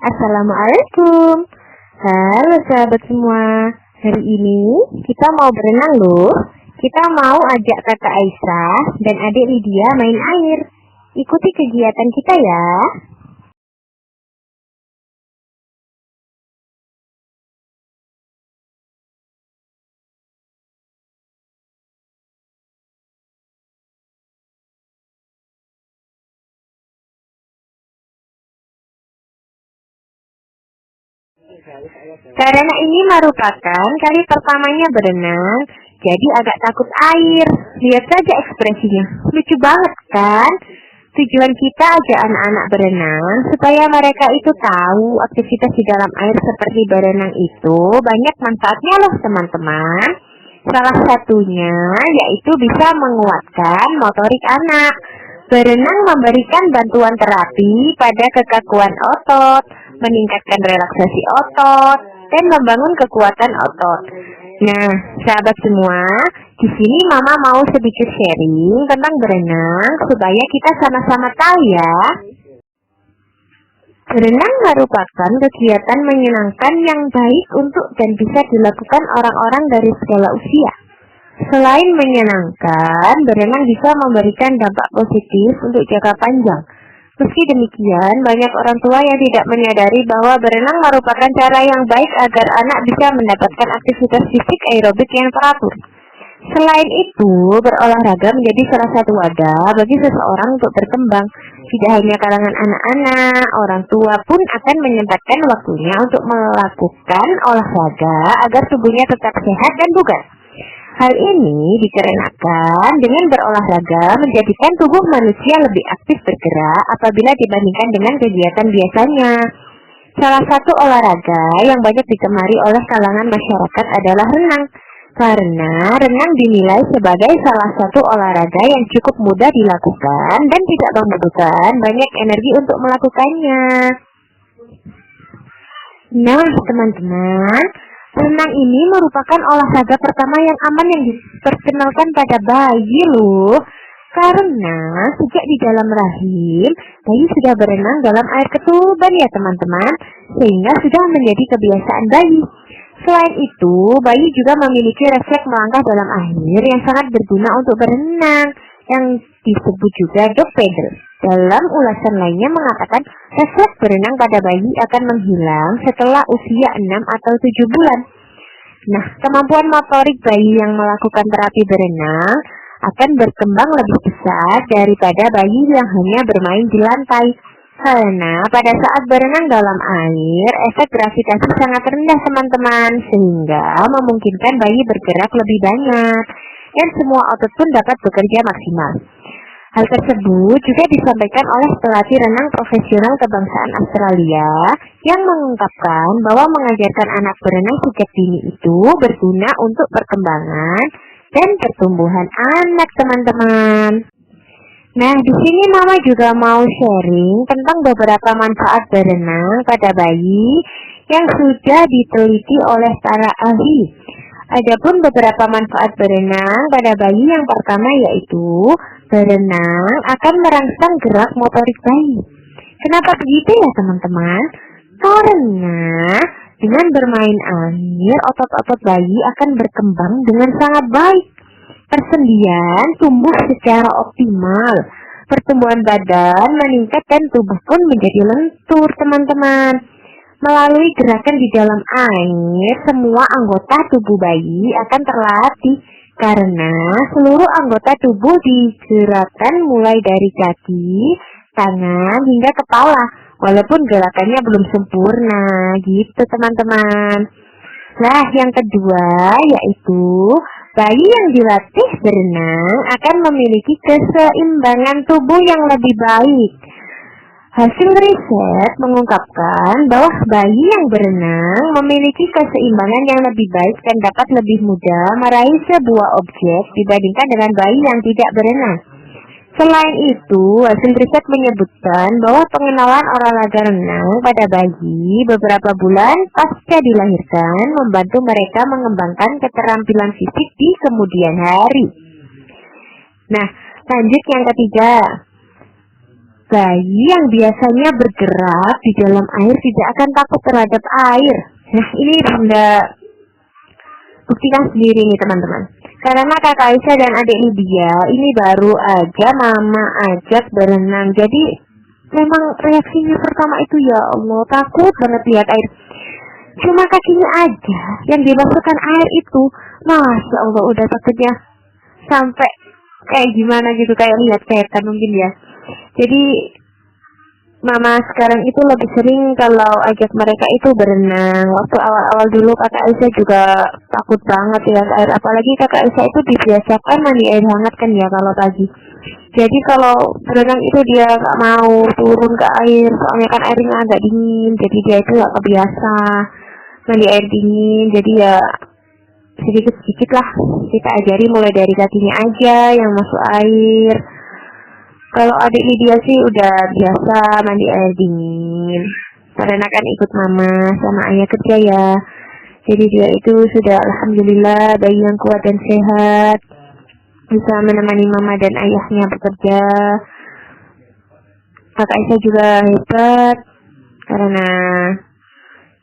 Assalamualaikum. Halo sahabat semua. Hari ini kita mau berenang loh. Kita mau ajak kakak Aisyah dan adik Lydia main air. Ikuti kegiatan kita ya. Karena ini merupakan kali pertamanya berenang, jadi agak takut air. Lihat saja ekspresinya, lucu banget kan? Tujuan kita ajak anak-anak berenang supaya mereka itu tahu aktivitas di dalam air seperti berenang itu banyak manfaatnya loh teman-teman. Salah satunya yaitu bisa menguatkan motorik anak. Berenang memberikan bantuan terapi pada kekakuan otot, meningkatkan relaksasi otot, dan membangun kekuatan otot. Nah, sahabat semua, di sini Mama mau sedikit sharing tentang berenang supaya kita sama-sama tahu ya. Berenang merupakan kegiatan menyenangkan yang baik untuk dan bisa dilakukan orang-orang dari segala usia. Selain menyenangkan, berenang bisa memberikan dampak positif untuk jangka panjang. Meski demikian, banyak orang tua yang tidak menyadari bahwa berenang merupakan cara yang baik agar anak bisa mendapatkan aktivitas fisik aerobik yang teratur. Selain itu, berolahraga menjadi salah satu wadah bagi seseorang untuk berkembang. Tidak hanya kalangan anak-anak, orang tua pun akan menyempatkan waktunya untuk melakukan olahraga agar tubuhnya tetap sehat dan bugar. Hal ini dikarenakan dengan berolahraga menjadikan tubuh manusia lebih aktif bergerak apabila dibandingkan dengan kegiatan biasanya. Salah satu olahraga yang banyak digemari oleh kalangan masyarakat adalah renang. Karena renang dinilai sebagai salah satu olahraga yang cukup mudah dilakukan dan tidak membutuhkan banyak energi untuk melakukannya. Nah, teman-teman, renang ini merupakan olahraga pertama yang aman yang diperkenalkan pada bayi loh. Karena sejak di dalam rahim, bayi sudah berenang dalam air ketuban ya teman-teman, sehingga sudah menjadi kebiasaan bayi. Selain itu, bayi juga memiliki refleks melangkah dalam air yang sangat berguna untuk berenang, yang disebut juga dog paddle. Dalam ulasan lainnya mengatakan, refleks berenang pada bayi akan menghilang setelah usia 6 atau 7 bulan. Nah, kemampuan motorik bayi yang melakukan terapi berenang akan berkembang lebih besar daripada bayi yang hanya bermain di lantai. Karena pada saat berenang dalam air, efek gravitasi sangat rendah teman-teman, sehingga memungkinkan bayi bergerak lebih banyak, dan semua otot pun dapat bekerja maksimal. Hal tersebut juga disampaikan oleh pelatih renang profesional kebangsaan Australia yang mengungkapkan bahwa mengajarkan anak berenang sejak dini itu berguna untuk perkembangan dan pertumbuhan anak teman-teman. Nah, di sini Mama juga mau sharing tentang beberapa manfaat berenang pada bayi yang sudah diteliti oleh para ahli. Adapun beberapa manfaat berenang pada bayi yang pertama yaitu berenang akan merangsang gerak motorik bayi. Kenapa begitu ya teman-teman? Karena dengan bermain air, otot-otot bayi akan berkembang dengan sangat baik. Persendian tumbuh secara optimal, pertumbuhan badan meningkat dan tubuh pun menjadi lentur teman-teman. Melalui gerakan di dalam air, semua anggota tubuh bayi akan terlatih karena seluruh anggota tubuh digerakkan mulai dari kaki, tangan hingga kepala, walaupun gerakannya belum sempurna, gitu teman-teman. Nah, yang kedua yaitu bayi yang dilatih berenang akan memiliki keseimbangan tubuh yang lebih baik. Hasil riset mengungkapkan bahwa bayi yang berenang memiliki keseimbangan yang lebih baik dan dapat lebih mudah meraih sebuah objek dibandingkan dengan bayi yang tidak berenang. Selain itu, hasil riset menyebutkan bahwa pengenalan olahraga renang pada bayi beberapa bulan pasca dilahirkan membantu mereka mengembangkan keterampilan fisik di kemudian hari. Nah, lanjut yang ketiga. Bayi yang biasanya bergerak di dalam air tidak akan takut terhadap air. Nah, ini Bunda buktikan sendiri nih teman-teman. Karena kakak Aisyah dan adik Lydia ini baru aja mama ajak berenang. Jadi memang reaksinya pertama itu ya Allah, takut banget lihat air. Cuma kakinya aja yang dimasukkan air itu, Masya Allah udah takutnya sampai kayak gimana gitu, kayak lihat setan mungkin ya. Jadi mama sekarang itu lebih sering kalau ajak mereka itu berenang. Waktu awal-awal dulu kakak Aisyah juga takut banget ya air, apalagi kakak Aisyah itu dibiasakan mandi air hangat kan ya kalau pagi. Jadi kalau berenang itu dia nggak mau turun ke air, soalnya kan airnya agak dingin, jadi dia itu nggak kebiasa mandi air dingin. Jadi ya sedikit-sedikit lah kita ajari, mulai dari kakinya aja yang masuk air. Kalau adik Lydia sih udah biasa mandi air dingin, karena kan ikut mama sama ayah kerja ya. Jadi dia itu sudah alhamdulillah bayi yang kuat dan sehat, bisa menemani mama dan ayahnya bekerja. Kakak Aisyah juga hebat, karena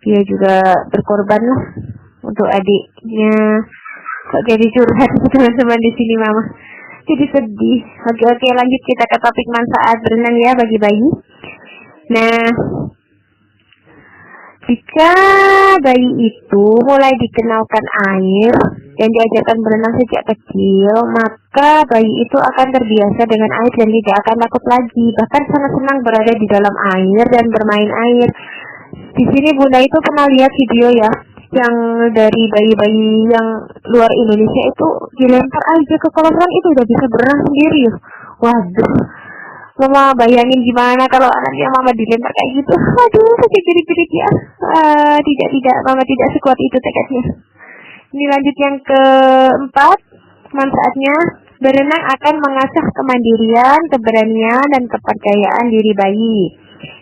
dia juga berkorban lah untuk adiknya. Kok jadi curhat teman-teman di sini mama? Jadi sedih. Oke, lanjut kita ke topik manfaat berenang ya bagi bayi. Nah, jika bayi itu mulai dikenalkan air dan diajarkan berenang sejak kecil, maka bayi itu akan terbiasa dengan air dan tidak akan takut lagi. Bahkan sangat senang berada di dalam air dan bermain air. Di sini Bunda itu pernah lihat video ya, yang dari bayi-bayi yang luar Indonesia itu dilempar aja ke kolam renang itu udah bisa berenang sendiri. Waduh, mama bayangin gimana kalau anaknya mama dilempar kayak gitu. Waduh, sakit jerit-jerit ya. Tidak, mama tidak sekuat itu tekadnya. Ini lanjut yang keempat, manfaatnya berenang akan mengasah kemandirian, keberanian, dan kepercayaan diri bayi.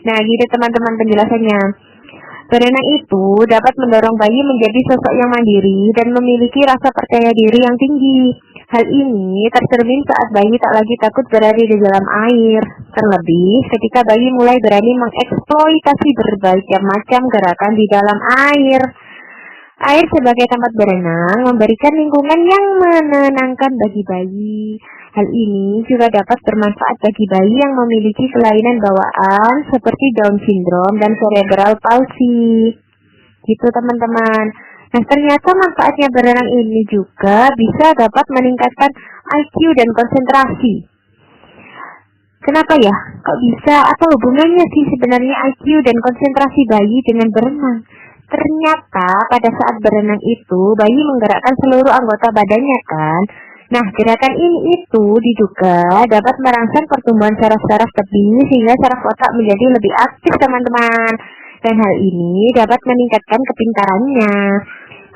Nah, gitu teman-teman penjelasannya. Berenang itu dapat mendorong bayi menjadi sosok yang mandiri dan memiliki rasa percaya diri yang tinggi. Hal ini tercermin saat bayi tak lagi takut berada di dalam air. Terlebih ketika bayi mulai berani mengeksploitasi berbagai macam gerakan di dalam air. Air sebagai tempat berenang memberikan lingkungan yang menenangkan bagi bayi. Hal ini juga dapat bermanfaat bagi bayi yang memiliki kelainan bawaan seperti Down syndrome dan cerebral palsy. Gitu teman-teman. Nah, ternyata manfaatnya berenang ini juga bisa dapat meningkatkan IQ dan konsentrasi. Kenapa ya? Kok bisa? Apa hubungannya sih sebenarnya IQ dan konsentrasi bayi dengan berenang? Ternyata pada saat berenang itu bayi menggerakkan seluruh anggota badannya kan. Nah, gerakan ini itu diduga dapat merangsang pertumbuhan saraf-saraf tepi sehingga saraf otak menjadi lebih aktif teman-teman. Dan hal ini dapat meningkatkan kepintarannya.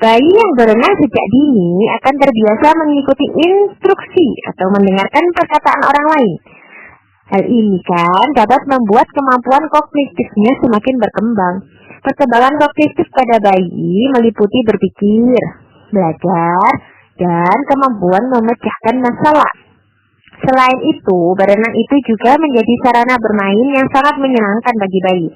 Bayi yang berenang sejak dini akan terbiasa mengikuti instruksi atau mendengarkan perkataan orang lain. Hal ini kan dapat membuat kemampuan kognitifnya semakin berkembang. Perkembangan kognitif pada bayi meliputi berpikir, belajar, dan kemampuan memecahkan masalah. Selain itu, berenang itu juga menjadi sarana bermain yang sangat menyenangkan bagi bayi.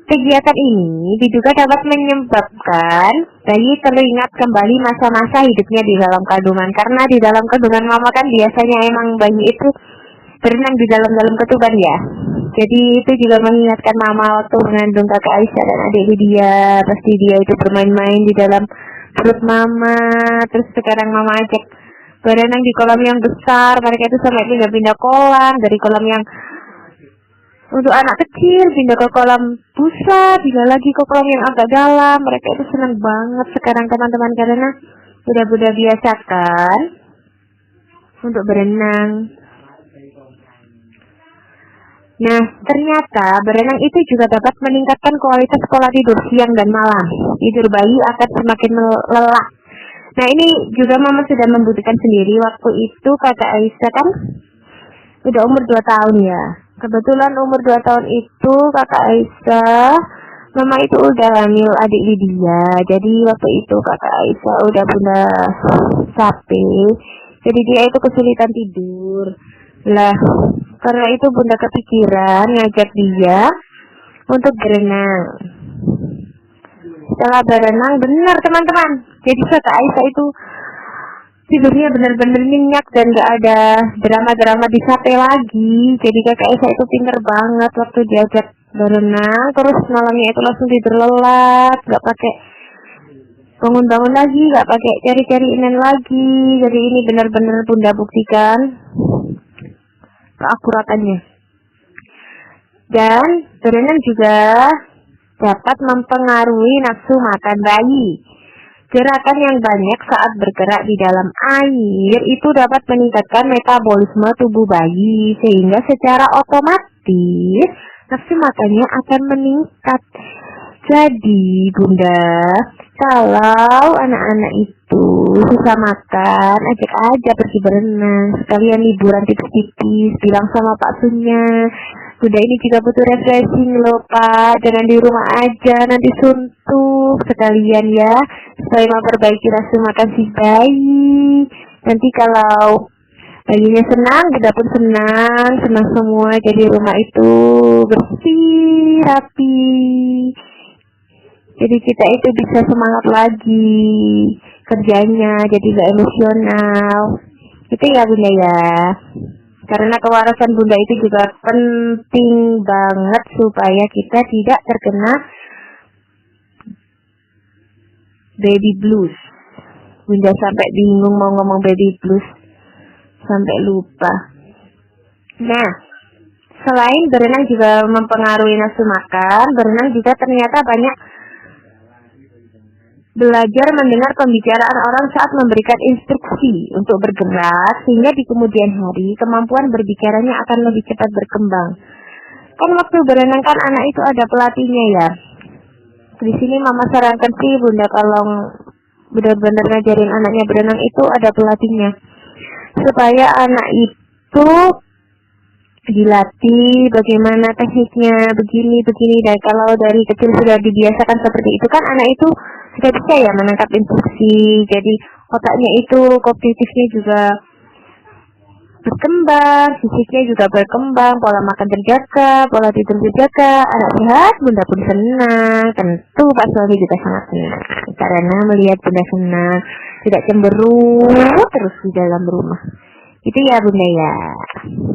Kegiatan ini diduga dapat menyebabkan bayi teringat kembali masa-masa hidupnya di dalam kandungan. Karena di dalam kandungan mama kan biasanya emang bayi itu berenang di dalam ketuban ya. Jadi itu juga mengingatkan mama waktu mengandung kakak Aisyah dan adik Lydia. Pasti dia itu bermain-main di dalam perut mama. Terus sekarang mama ajak berenang di kolam yang besar. Mereka itu sampai pindah-pindah kolam, dari kolam yang untuk anak kecil pindah ke kolam busa, pindah lagi ke kolam yang agak dalam. Mereka itu senang banget sekarang teman-teman, karena udah biasakan untuk berenang. Nah, ternyata berenang itu juga dapat meningkatkan kualitas pola tidur siang dan malam. Tidur bayi akan semakin lelah. Nah, ini juga mama sudah membuktikan sendiri. Waktu itu kakak Aisyah kan udah umur 2 tahun ya. Kebetulan umur 2 tahun itu kakak Aisyah, mama itu udah hamil adik Lydia. Jadi waktu itu kakak Aisyah udah bunda sapi. Jadi dia itu kesulitan tidur. Lah, Karena itu bunda kepikiran ngajak dia untuk berenang. Setelah berenang, benar teman-teman, jadi Kakak Aisyah itu tidurnya benar-benar nyenyak dan gak ada drama-drama di sate lagi. Jadi Kakak Aisyah itu pinter banget waktu diajak berenang, terus malamnya itu langsung tidur lelap, gak pakai bangun-bangun lagi, gak pakai cari-cari inen lagi. Jadi ini benar-benar bunda buktikan keakuratannya. Dan berenang juga dapat mempengaruhi nafsu makan bayi. Gerakan yang banyak saat bergerak di dalam air itu dapat meningkatkan metabolisme tubuh bayi, sehingga secara otomatis nafsu makannya akan meningkat. Jadi bunda, kalau anak-anak itu susah makan, ajak aja pergi berenang, sekalian liburan tipis-tipis, bilang sama Pak Sunya, bunda ini juga butuh refreshing loh Pak, jangan di rumah aja, nanti suntuk sekalian ya, supaya memperbaiki nafsu makan si bayi. Nanti kalau bayinya senang, bunda pun senang, senang semua, jadi rumah itu bersih, rapi. Jadi kita itu bisa semangat lagi kerjanya, jadi gak emosional. Itu ya bunda ya. Karena kewarasan bunda itu juga penting banget supaya kita tidak terkena baby blues. Bunda sampai bingung mau ngomong baby blues, sampai lupa. Nah, selain berenang juga mempengaruhi nafsu makan, berenang juga ternyata banyak belajar mendengar pembicaraan orang saat memberikan instruksi untuk bergerak, sehingga di kemudian hari kemampuan berbicaranya akan lebih cepat berkembang. Kan waktu berenang kan anak itu ada pelatihnya ya. Di sini mama sarankan sih bunda kalau benar-benar ngajarin anaknya berenang itu ada pelatihnya, supaya anak itu dilatih bagaimana tekniknya begini dan kalau dari kecil sudah dibiasakan seperti itu kan anak itu sudah bisa ya menangkap instruksi, jadi otaknya itu kognitifnya juga berkembang, fisiknya juga berkembang, pola makan terjaga, pola tidur terjaga, anak sehat, bunda pun senang, tentu Pak suami juga sangat senang karena melihat bunda senang, tidak cemberut terus di dalam rumah. Itu ya bunda ya.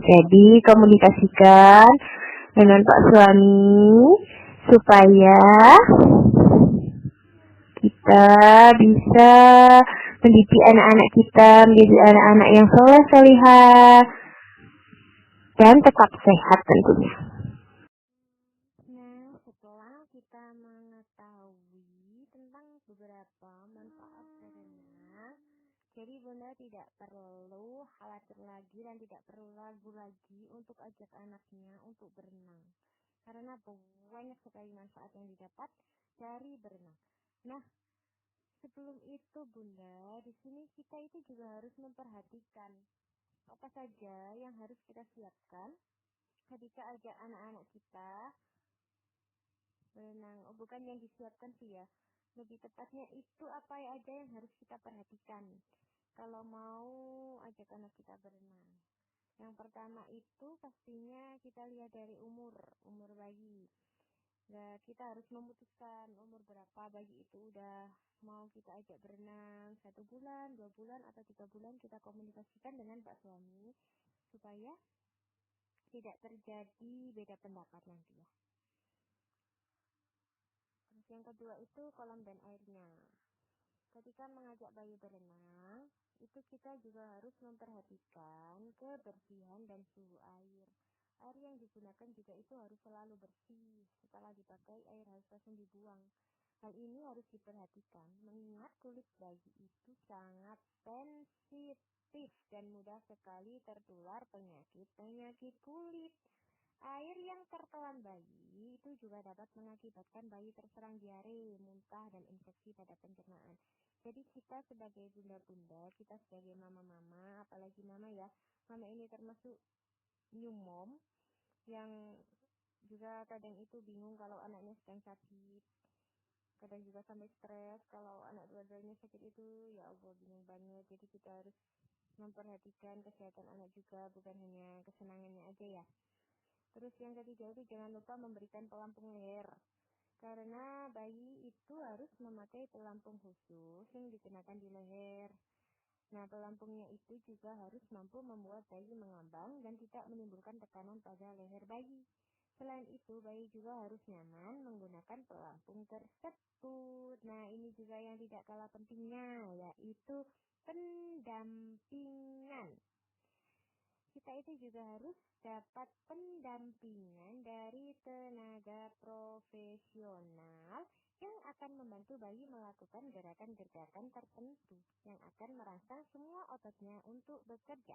Jadi komunikasikan dengan Pak suami supaya kita bisa mendidik anak-anak kita menjadi anak-anak yang soleh-solihah dan tetap sehat tentunya. Nah, setelah kita mengetahui tentang beberapa manfaat berenang, jadi bunda tidak perlu khawatir lagi dan tidak perlu ragu lagi untuk ajak anaknya untuk berenang, karena banyak sekali manfaat yang didapat dari berenang. Nah, sebelum itu bunda, di sini kita itu juga harus memperhatikan apa saja yang harus kita siapkan ketika ajak anak-anak kita berenang. Bukan yang disiapkan sih ya, lebih tepatnya itu apa aja yang harus kita perhatikan kalau mau ajak anak kita berenang. Yang pertama itu pastinya kita lihat dari umur bayi. Nah, kita harus memutuskan umur berapa bayi itu udah mau kita ajak berenang, 1 bulan, 2 bulan, atau 3 bulan. Kita komunikasikan dengan Pak suami supaya tidak terjadi beda pendapat nanti ya. Terus yang kedua itu kolam dan airnya. Ketika mengajak bayi berenang, itu kita juga harus memperhatikan kebersihan dan suhu air. Air yang digunakan juga itu harus selalu bersih. Setelah dipakai, air harus langsung dibuang. Hal ini harus diperhatikan, mengingat kulit bayi itu sangat sensitif dan mudah sekali tertular penyakit kulit. Air yang tertelan bayi itu juga dapat mengakibatkan bayi terserang diare, muntah, dan infeksi pada pencernaan. Jadi kita sebagai bunda-bunda, kita sebagai mama-mama, apalagi mama ya, mama ini termasuk new mom yang juga kadang itu bingung kalau anaknya sedang sakit, kadang juga sampai stres kalau anak dua-duanya sakit itu, ya Allah bingung banget. Jadi kita harus memperhatikan kesehatan anak juga, bukan hanya kesenangannya aja ya. Terus yang ketiga itu jangan lupa memberikan pelampung leher. Karena bayi itu harus memakai pelampung khusus yang dikenakan di leher. Nah, pelampungnya itu juga harus mampu membuat bayi mengambang dan tidak menimbulkan tekanan pada leher bayi. Selain itu, bayi juga harus nyaman menggunakan pelampung tersebut. Nah, ini juga yang tidak kalah pentingnya, yaitu pendampingan. Kita itu juga harus dapat pendampingan dari tenaga profesional yang akan membantu bayi melakukan gerakan-gerakan tertentu yang akan merangsang semua ototnya untuk bekerja.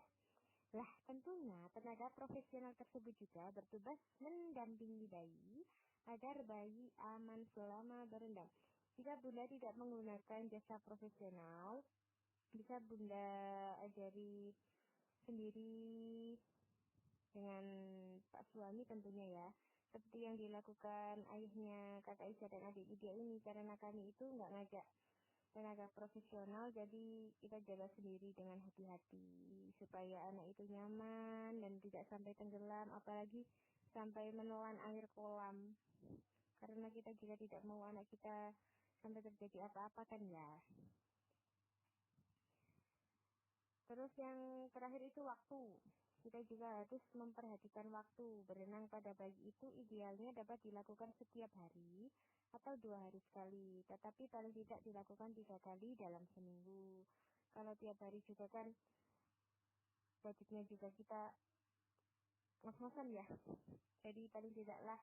Lah, tentunya tenaga profesional tersebut juga bertugas mendampingi bayi agar bayi aman selama berendam. Jika Bunda tidak menggunakan jasa profesional, bisa Bunda ajari sendiri dengan Pak suami tentunya ya, seperti yang dilakukan ayahnya Kakak Isya dan adik Lydia ini. Karena kami itu nggak ngajak tenaga profesional, jadi kita jaga sendiri dengan hati-hati supaya anak itu nyaman dan tidak sampai tenggelam, apalagi sampai menelan air kolam, karena kita juga tidak mau anak kita sampai terjadi apa-apa kan ya. Terus yang terakhir itu waktu. Kita juga harus memperhatikan waktu. Berenang pada bayi itu idealnya dapat dilakukan setiap hari atau 2 hari sekali. Tetapi paling tidak dilakukan 3 kali dalam seminggu. Kalau tiap hari juga kan budgetnya juga kita ngos-ngosan ya. Jadi paling tidaklah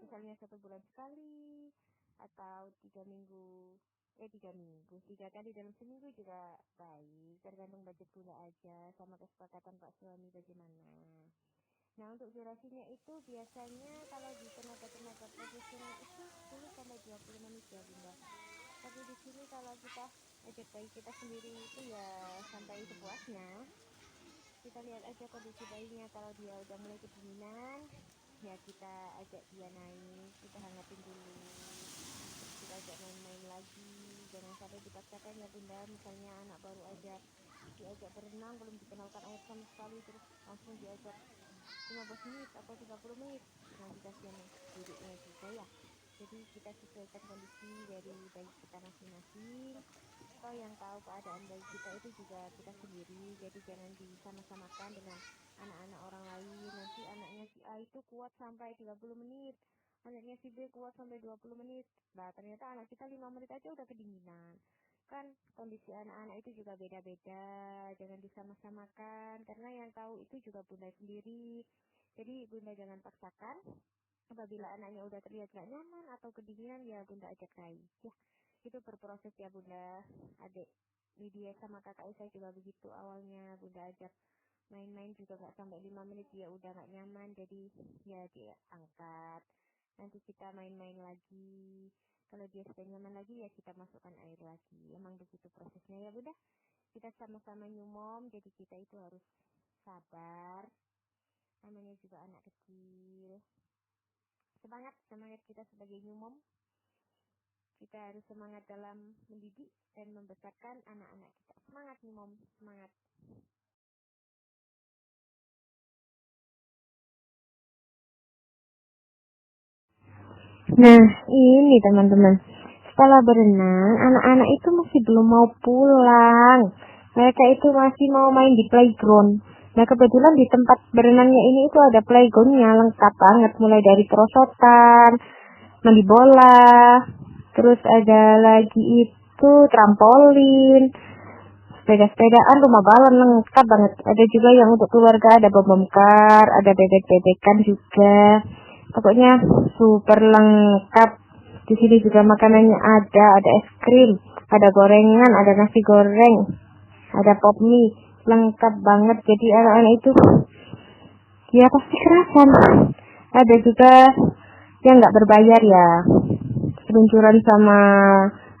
misalnya 1 bulan sekali atau 3 minggu. 3 kali dalam seminggu juga baik, tergantung budget Bunda aja sama kesepakatan Pak suami bagaimana. Nah, untuk durasinya itu biasanya kalau di tenaga-tenaga profesional itu 10-20 menit ya Bunda. Tapi di sini kalau kita ajak bayi kita sendiri itu ya sampai sepuasnya. Kita lihat aja kondisi bayinya, kalau dia udah mulai kedinginan, ya kita ajak dia naik, kita hangatin dulu. Kita ajak main-main lagi, jangan sampai dipaksakan ya Bunda. Misalnya anak baru aja diajak berenang, belum dikenalkan air sama sekali, terus langsung diajak 15 menit atau 30 menit, nanti kasihan duduknya juga ya. Jadi kita sesuaikan kondisi dari bayi kita masing-masing. Atau yang tahu keadaan bayi kita itu juga kita sendiri, jadi jangan disama-samakan dengan anak-anak orang lain. Nanti anaknya si A itu kuat sampai 30 menit, anaknya si B kuat sampai 20 menit. Nah, ternyata anak kita 5 menit aja udah kedinginan. Kan kondisi anak-anak itu juga beda-beda, jangan disama-samakan, karena yang tahu itu juga Bunda sendiri. Jadi Bunda jangan paksakan. Apabila anaknya udah terlihat gak nyaman atau kedinginan, ya Bunda ajak naik ya. Itu berproses ya Bunda. Adik Lydia sama kakak Isa juga begitu, awalnya Bunda ajak main-main juga gak sampai 5 menit dia udah gak nyaman, jadi ya dia angkat. Nanti kita main-main lagi, kalau dia sudah nyaman lagi ya kita masukkan air lagi. Emang begitu prosesnya ya Bunda. Kita sama-sama nyumom, jadi kita itu harus sabar, namanya juga anak kecil. Semangat kita sebagai nyumom. Kita harus semangat dalam mendidik dan membesarkan anak-anak kita. Semangat nyumom, semangat. Nah, ini teman-teman. Setelah berenang, anak-anak itu masih belum mau pulang. Mereka itu masih mau main di playground. Nah, kebetulan di tempat berenangnya ini itu ada playgroundnya lengkap banget, mulai dari perosotan, mandi bola, terus ada lagi itu trampolin, sepeda-sepedaan, rumah balon, lengkap banget. Ada juga yang untuk keluarga, ada bom kar, ada bebek-bebekan juga. Pokoknya super lengkap. Di sini juga makanannya ada es krim, ada gorengan, ada nasi goreng, ada pop mie, lengkap banget. Jadi anak-anak itu ya pasti kerasan. Ada juga yang nggak berbayar ya, peluncuran sama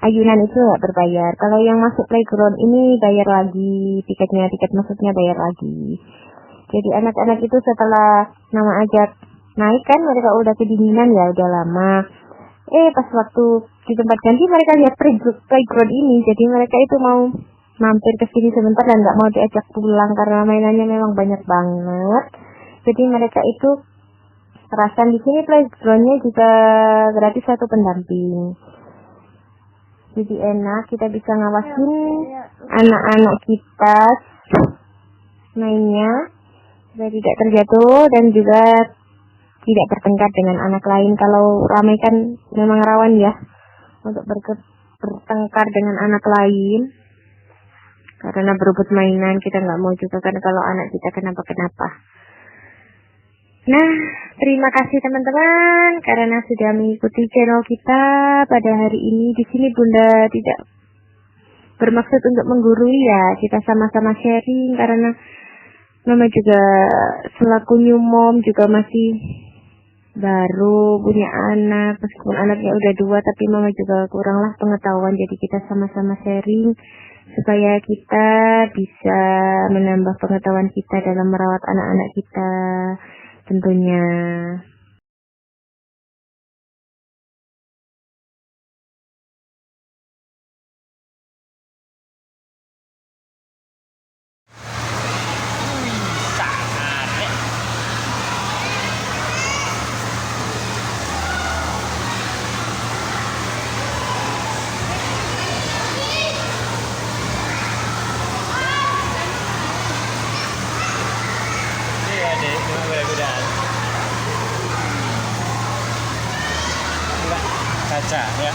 ayunan itu nggak berbayar. Kalau yang masuk playground ini bayar lagi, tiket masuknya bayar lagi. Jadi anak-anak itu setelah nama ajak naik kan mereka udah kedinginan ya, udah lama. Pas waktu di tempat ganti mereka lihat playground ini, jadi mereka itu mau mampir ke sini sebentar dan nggak mau diajak pulang karena mainannya memang banyak banget. Jadi mereka itu perasaan di sini playgroundnya juga gratis satu pendamping. Jadi enak, kita bisa ngawasin anak-anak kita mainnya supaya tidak terjatuh dan juga tidak bertengkar dengan anak lain. Kalau ramai kan memang rawan ya untuk bertengkar dengan anak lain karena berebut mainan. Kita nggak mau juga kan kalau anak kita kenapa-kenapa. Nah, terima kasih teman-teman karena sudah mengikuti channel kita pada hari ini. Di sini Bunda tidak bermaksud untuk menggurui ya, kita sama-sama sharing karena Mama juga selaku new mom juga masih baru punya anak, meskipun anaknya udah 2 tapi Mama juga kuranglah pengetahuan, jadi kita sama-sama sharing supaya kita bisa menambah pengetahuan kita dalam merawat anak-anak kita tentunya. Iya deh, cuma kuda-kudaan. Enggak kaca ya.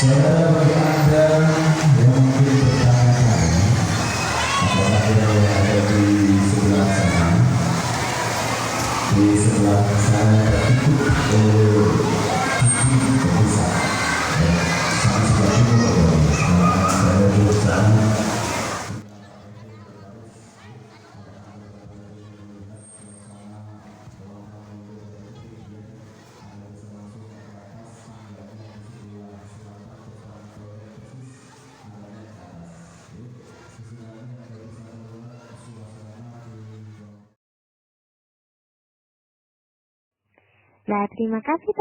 Bagi Anda yang mungkin bertanya-tanya apakah yang ada di sebelah sana, tertutup oleh pintu terbesar sama sebelah timur, saya di sana. Nah, terima kasih teman-teman.